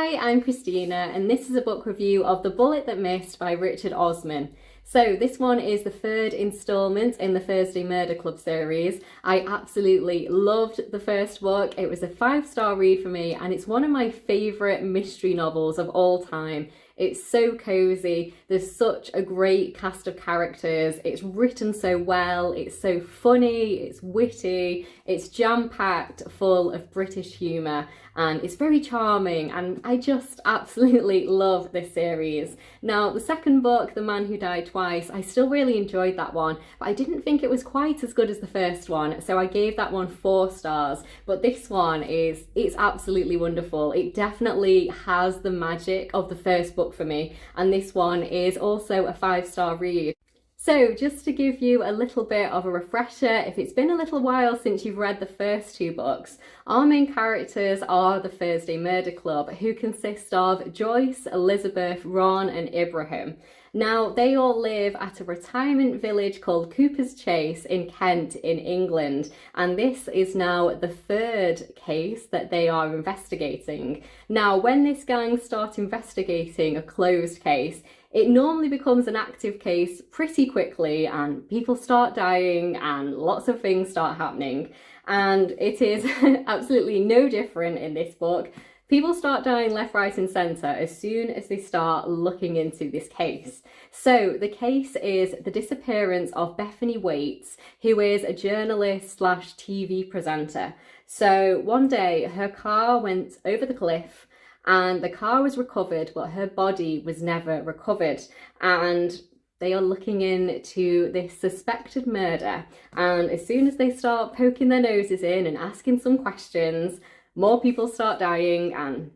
Hi, I'm Christina, and this is a book review of The Bullet That Missed by Richard Osman. So this one is the third instalment in the Thursday Murder Club series. I absolutely loved the first book. It was a 5-star read for me, and it's one of my favourite mystery novels of all time. It's so cosy, there's such a great cast of characters, it's written so well, it's so funny, it's witty, it's jam-packed full of British humour, and it's very charming, and I just absolutely love this series. Now, the second book, The Man Who Died Twice, I still really enjoyed that one, but I didn't think it was quite as good as the first one, so I gave that one 4 stars. But this one it's absolutely wonderful. It definitely has the magic of the first book for me, and this one is also a 5-star read. So just to give you a little bit of a refresher, if it's been a little while since you've read the first 2 books, our main characters are the Thursday Murder Club, who consist of Joyce, Elizabeth, Ron and Ibrahim. Now, they all live at a retirement village called Cooper's Chase in Kent in England, and this is now the 3rd case that they are investigating. Now, when this gang starts investigating a closed case, it normally becomes an active case pretty quickly, and people start dying and lots of things start happening. And it is absolutely no different in this book. People start dying left, right and centre as soon as they start looking into this case. So the case is the disappearance of Bethany Waits, who is a journalist / TV presenter. So one day her car went over the cliff, and the car was recovered, but her body was never recovered. And they are looking into this suspected murder. And as soon as they start poking their noses in and asking some questions, more people start dying and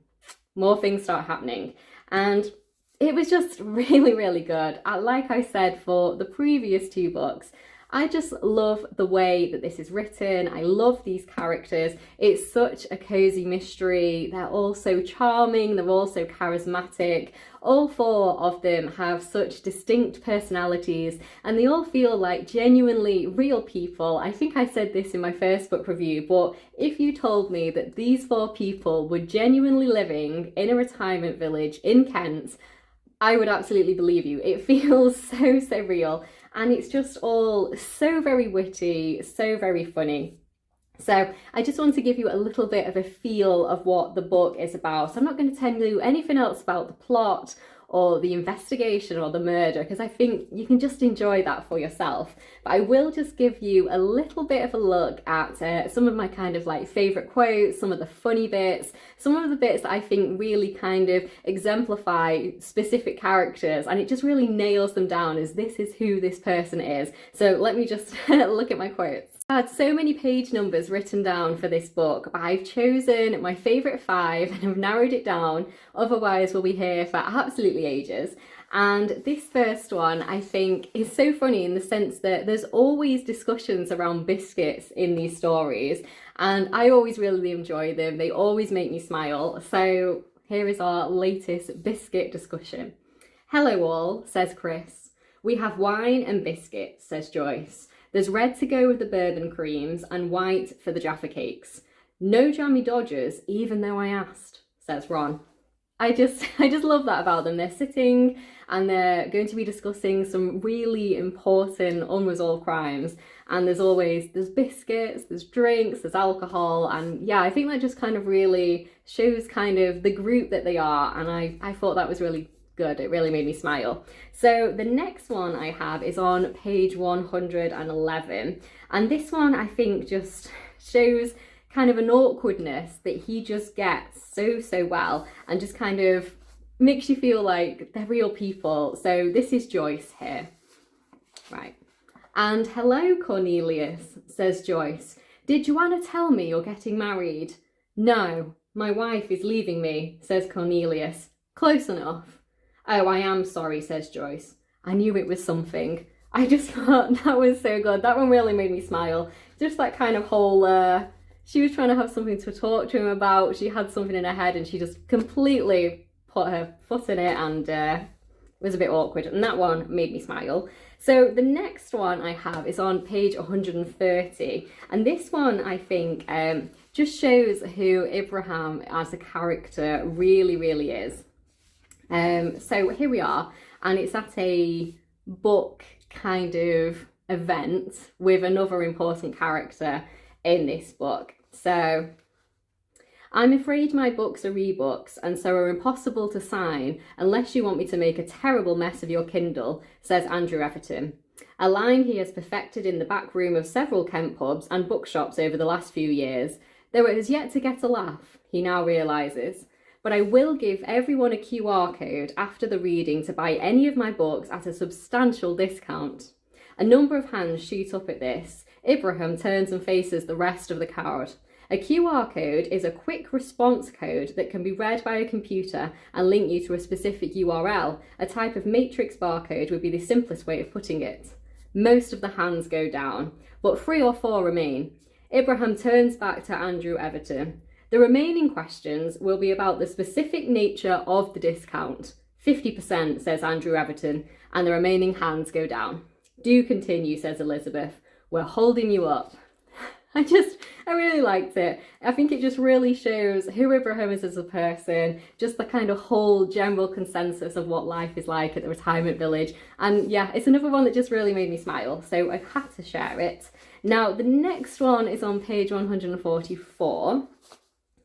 more things start happening. And it was just really, really good. Like I said for the previous 2 books, I just love the way that this is written. I love these characters. It's such a cozy mystery. They're all so charming. They're all so charismatic. All 4 of them have such distinct personalities, and they all feel like genuinely real people. I think I said this in my first book review, but if you told me that these 4 people were genuinely living in a retirement village in Kent, I would absolutely believe you. It feels so real, and it's just all so very witty, so very funny. So I just want to give you a little bit of a feel of what the book is about. I'm not going to tell you anything else about the plot or the investigation or the murder, because I think you can just enjoy that for yourself. But I will just give you a little bit of a look at some of my kind of like favourite quotes, some of the funny bits, some of the bits that I think really kind of exemplify specific characters, and it just really nails them down as this is who this person is. So let me just look at my quotes. I had so many page numbers written down for this book, but I've chosen my favourite 5 and have narrowed it down, otherwise we'll be here for absolutely ages. And this first one I think is so funny in the sense that there's always discussions around biscuits in these stories, and I always really enjoy them. They always make me smile. So here is our latest biscuit discussion. "Hello all," says Chris. "We have wine and biscuits," says Joyce. "There's red to go with the bourbon creams and white for the Jaffa cakes. No jammy Dodgers, even though I asked," says Ron. I just love that about them. They're sitting and they're going to be discussing some really important unresolved crimes, and there's biscuits, there's drinks, there's alcohol, and yeah, I think that just kind of really shows kind of the group that they are, and I thought that was really good. It really made me smile. So the next one I have is on page 111, and this one I think just shows kind of an awkwardness that he just gets so well, and just kind of makes you feel like they're real people. So this is Joyce here. Right. "And hello, Cornelius," says Joyce. "Did Joanna tell me you're getting married?" "No, my wife is leaving me," says Cornelius. "Close enough." "Oh, I am sorry," says Joyce. "I knew it was something." I just thought that was so good. That one really made me smile. Just that kind of whole, she was trying to have something to talk to him about. She had something in her head and she just completely put her foot in it, and it was a bit awkward. And that one made me smile. So the next one I have is on page 130. And this one I think just shows who Ibrahim as a character really, really is. So here we are, and it's at a book kind of event with another important character in this book. So, I'm afraid my books are ebooks and so are impossible to sign unless you want me to make a terrible mess of your Kindle, says Andrew Everton. A line he has perfected in the back room of several Kent pubs and bookshops over the last few years, though it has yet to get a laugh, he now realises. But I will give everyone a QR code after the reading to buy any of my books at a substantial discount. A number of hands shoot up at this. Ibrahim turns and faces the rest of the crowd. A QR code is a quick response code that can be read by a computer and link you to a specific URL. A type of matrix barcode would be the simplest way of putting it. Most of the hands go down, but 3 or 4 remain. Ibrahim turns back to Andrew Everton. The remaining questions will be about the specific nature of the discount. 50%, says Andrew Everton, and the remaining hands go down. Do continue, says Elizabeth. We're holding you up. I really liked it. I think it just really shows who Ibrahim is as a person, just the kind of whole general consensus of what life is like at the retirement village. And yeah, it's another one that just really made me smile, so I had to share it. Now, the next one is on page 144.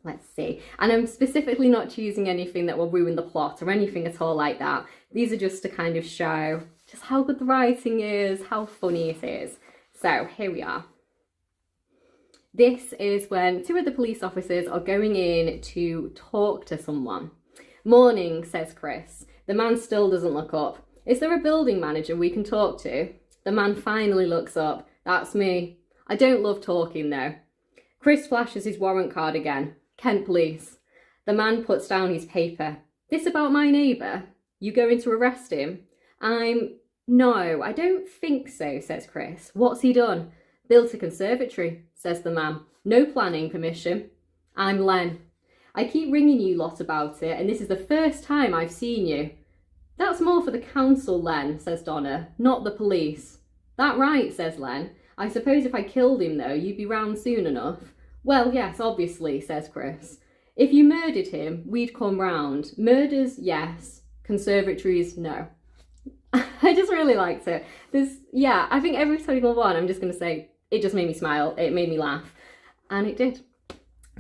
Let's see. And I'm specifically not choosing anything that will ruin the plot or anything at all like that. These are just to kind of show just how good the writing is, how funny it is. So here we are. This is when 2 of the police officers are going in to talk to someone. Morning, says Chris. The man still doesn't look up. Is there a building manager we can talk to? The man finally looks up. That's me. I don't love talking though. Chris flashes his warrant card again. Kent Police. The man puts down his paper. This about my neighbour? You going to arrest him? No, I don't think so, says Chris. What's he done? Built a conservatory, says the man. No planning permission. I'm Len. I keep ringing you lot about it, and this is the first time I've seen you. That's more for the council, Len, says Donna, not the police. That right, says Len. I suppose if I killed him, though, you'd be round soon enough. Well, yes, obviously, says Chris. If you murdered him, we'd come round. Murders, yes. Conservatories, no. I just really liked it. I think every single one, I'm just going to say, it just made me smile. It made me laugh. And it did.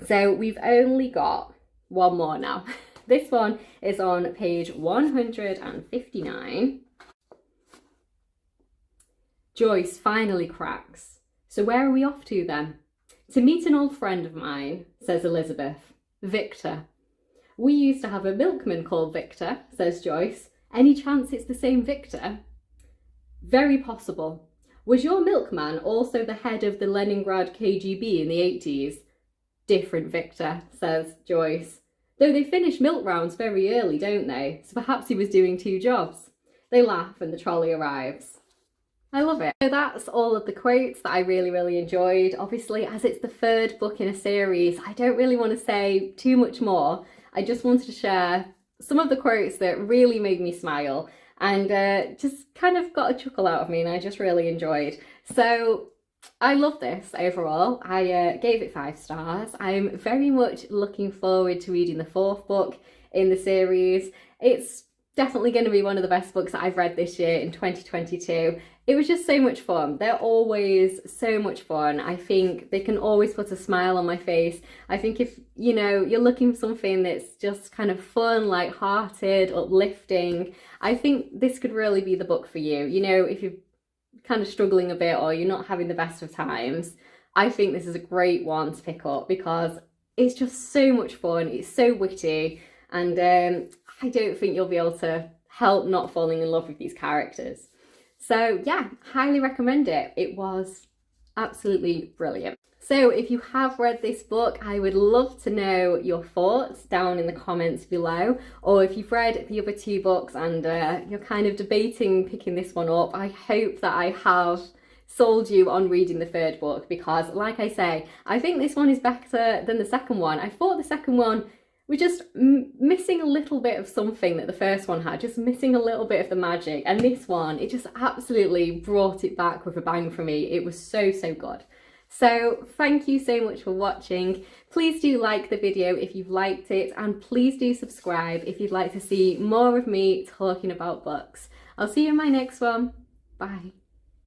So we've only got one more now. This one is on page 159. Joyce finally cracks. So where are we off to then? To meet an old friend of mine, says Elizabeth. Victor. We used to have a milkman called Victor, says Joyce. Any chance it's the same Victor? Very possible. Was your milkman also the head of the Leningrad KGB in the 80s? Different Victor, says Joyce. Though they finish milk rounds very early, don't they? So perhaps he was doing 2 jobs. They laugh and the trolley arrives. I love it. So that's all of the quotes that I really, really enjoyed. Obviously, as it's the 3rd book in a series, I don't really want to say too much more. I just wanted to share some of the quotes that really made me smile and just kind of got a chuckle out of me, and I just really enjoyed. So I love this overall. I gave it 5 stars. I'm very much looking forward to reading the 4th book in the series. It's definitely going to be one of the best books that I've read this year in 2022. It was just so much fun. They're always so much fun. I think they can always put a smile on my face. I think if, you're looking for something that's just kind of fun, light-hearted, uplifting, I think this could really be the book for you. If you're kind of struggling a bit or you're not having the best of times, I think this is a great one to pick up because it's just so much fun. It's so witty, and I don't think you'll be able to help not falling in love with these characters. So yeah, highly recommend it. It was absolutely brilliant. So if you have read this book, I would love to know your thoughts down in the comments below. Or if you've read the other 2 books and you're kind of debating picking this one up, I hope that I have sold you on reading the 3rd book, because like I say, I think this one is better than the 2nd one. I thought the 2nd one was just missing a little bit of something that the 1st one had, just missing a little bit of the magic. And this one, it just absolutely brought it back with a bang for me. It was so, so good. So thank you so much for watching. Please do like the video if you've liked it, and please do subscribe if you'd like to see more of me talking about books. I'll see you in my next one. Bye.